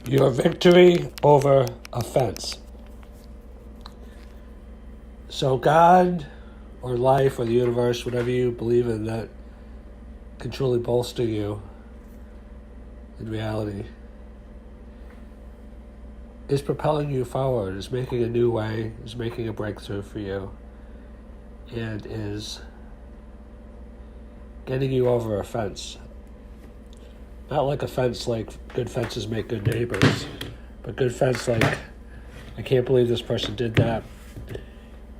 Your victory over offense. So God or life or the universe, whatever you believe in that can truly bolster you in reality, is propelling you forward, is making a new way, is making a breakthrough for you, and is getting you over a fence. Not like a fence like good fences make good neighbors, but good fence like, I can't believe this person did that.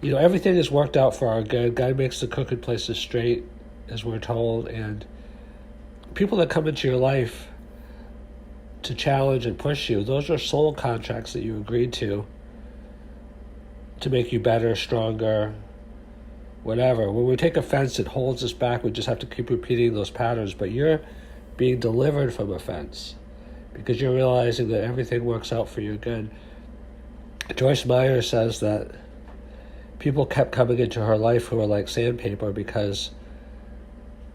You know, everything is worked out for our good. God makes the crooked places straight, as we're told, and people that come into your life to challenge and push you, those are soul contracts that you agreed to make you better, stronger, whatever. When we take offense, it holds us back. We just have to keep repeating those patterns, but you're being delivered from offense because you're realizing that everything works out for your good. Joyce Meyer says that people kept coming into her life who were like sandpaper because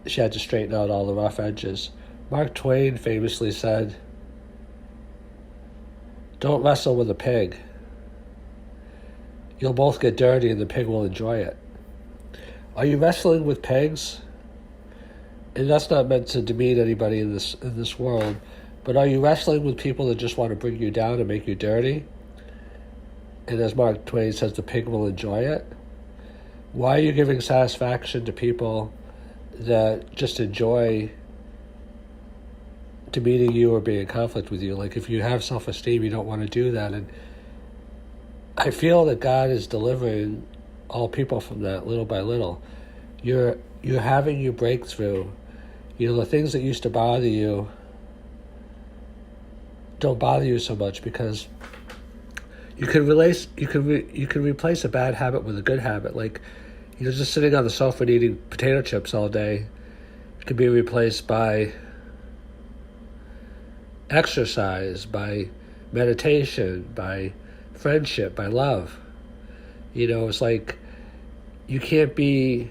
she had to straighten out all the rough edges. Mark Twain famously said, "Don't wrestle with a pig. You'll both get dirty and the pig will enjoy it." Are you wrestling with pigs? And that's not meant to demean anybody in this world, but are you wrestling with people that just want to bring you down and make you dirty? And as Mark Twain says, the pig will enjoy it. Why are you giving satisfaction to people that just enjoy demeaning you or being in conflict with you? Like if you have self-esteem, you don't want to do that. And I feel that God is delivering all people from that little by little. You're having your breakthrough. You know, the things that used to bother you don't bother you so much because you can replace a bad habit with a good habit. Like, you know, just sitting on the sofa and eating potato chips all day can be replaced by exercise, by meditation, by friendship, by love. You know, it's like you can't be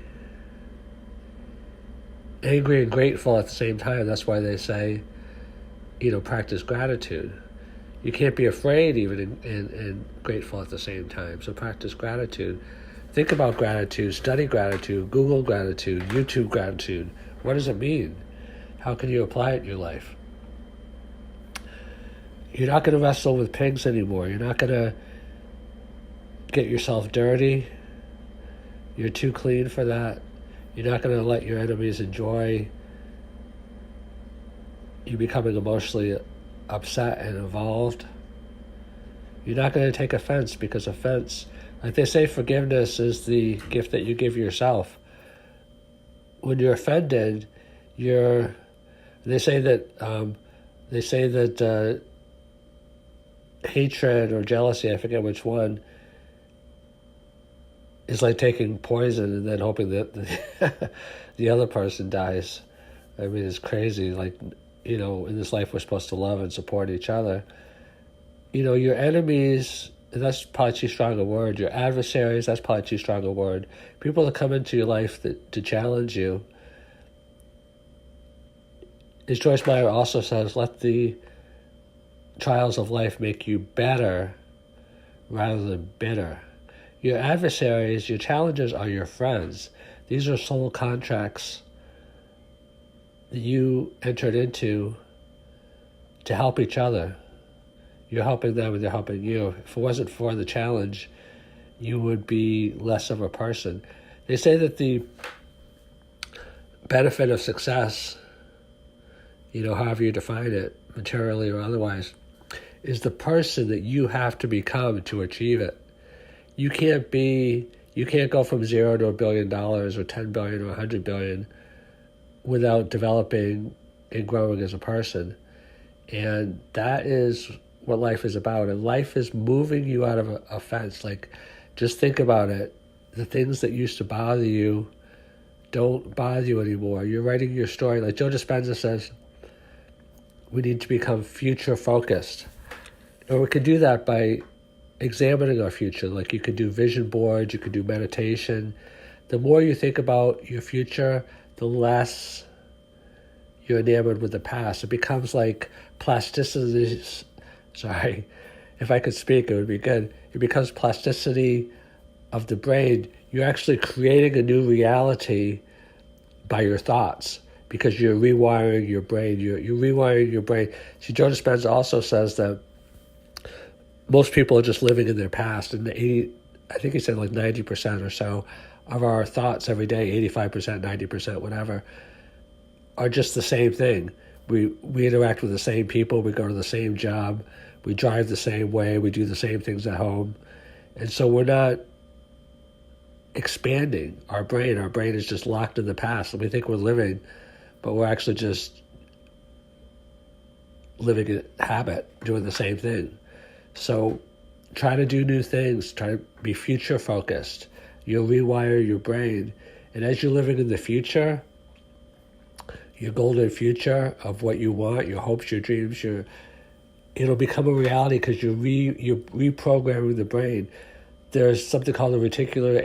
angry and grateful at the same time. That's why they say, you know, practice gratitude. You can't be afraid even and grateful at the same time. So practice gratitude. Think about gratitude, study gratitude, Google gratitude, YouTube gratitude. What does it mean? How can you apply it in your life? You're not going to wrestle with pigs anymore. You're not going to get yourself dirty. You're too clean for that. You're not going to let your enemies enjoy you becoming emotionally upset and involved. You're not going to take offense because offense, like they say, forgiveness is the gift that you give yourself. When you're offended, they say that hatred or jealousy, I forget which one, is like taking poison and then hoping that the other person dies. I mean, it's crazy. Like, you know, in this life we're supposed to love and support each other. You know, your enemies, that's probably too strong a word. Your adversaries, that's probably too strong a word. People that come into your life to challenge you. As Joyce Meyer also says, let the trials of life make you better rather than bitter. Your adversaries, your challenges are your friends. These are soul contracts that you entered into to help each other. You're helping them and they're helping you. If it wasn't for the challenge, you would be less of a person. They say that the benefit of success, you know, however you define it, materially or otherwise, is the person that you have to become to achieve it. You can't go from $0 to $1 billion or 10 billion or 100 billion without developing and growing as a person. And that is what life is about. And life is moving you out of a fence. Like, just think about it. The things that used to bother you don't bother you anymore. You're writing your story. Like Joe Dispenza says, we need to become future focused. And we can do that by examining our future. Like, you could do vision boards, you could do meditation. The more you think about your future, the less you're enamored with the past. It becomes like plasticity Sorry. If I could speak, it would be good. It becomes plasticity of the brain. You're actually creating a new reality by your thoughts because you're rewiring your brain. You're rewiring your brain. See, Joe Dispenza also says that most people are just living in their past, and I think he said like 90% or so of our thoughts every day, 85%, 90%, whatever, are just the same thing. We interact with the same people, we go to the same job, we drive the same way, we do the same things at home. And so we're not expanding our brain. Our brain is just locked in the past. And we think we're living, but we're actually just living in habit, doing the same thing. So try to do new things, try to be future focused. You'll rewire your brain. And as you're living in the future, your golden future of what you want, your hopes, your dreams, it'll become a reality because you're reprogramming the brain. There's something called the reticular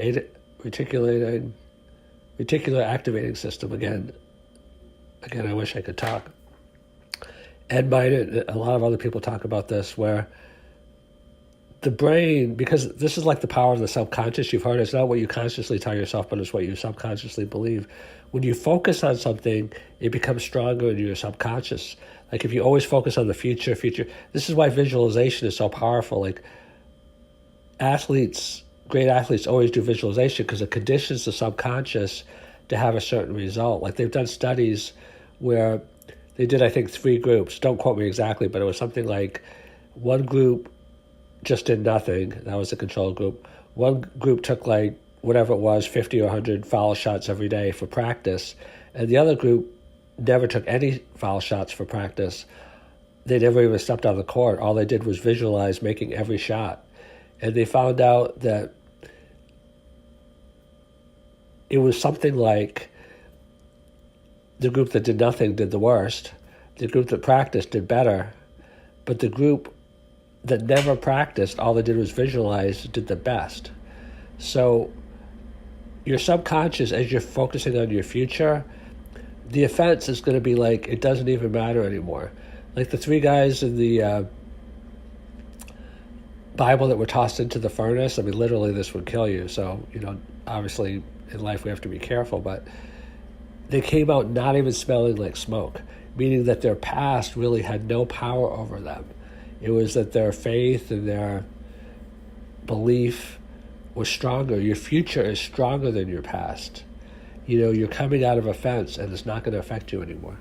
activating system. Again, I wish I could talk. Ed Might and a lot of other people talk about this, where the brain, because this is like the power of the subconscious. You've heard it's not what you consciously tell yourself, but it's what you subconsciously believe. When you focus on something, it becomes stronger in your subconscious. Like if you always focus on the future, this is why visualization is so powerful. Like great athletes always do visualization because it conditions the subconscious to have a certain result. Like they've done studies where they did, I think, 3 groups. Don't quote me exactly, but it was something like one group just did nothing. That was the control group. One group took like whatever it was, 50 or 100 foul shots every day for practice. And the other group never took any foul shots for practice. They never even stepped on the court. All they did was visualize making every shot. And they found out that it was something like the group that did nothing did the worst. The group that practiced did better. But the group that never practiced, all they did was visualize, did the best. So your subconscious, as you're focusing on your future, the offense is going to be like, it doesn't even matter anymore. Like the 3 guys in the Bible that were tossed into the furnace, I mean, literally this would kill you. So, obviously in life we have to be careful, but they came out not even smelling like smoke, meaning that their past really had no power over them. It was that their faith and their belief was stronger. Your future is stronger than your past. You're coming out of offense and it's not going to affect you anymore.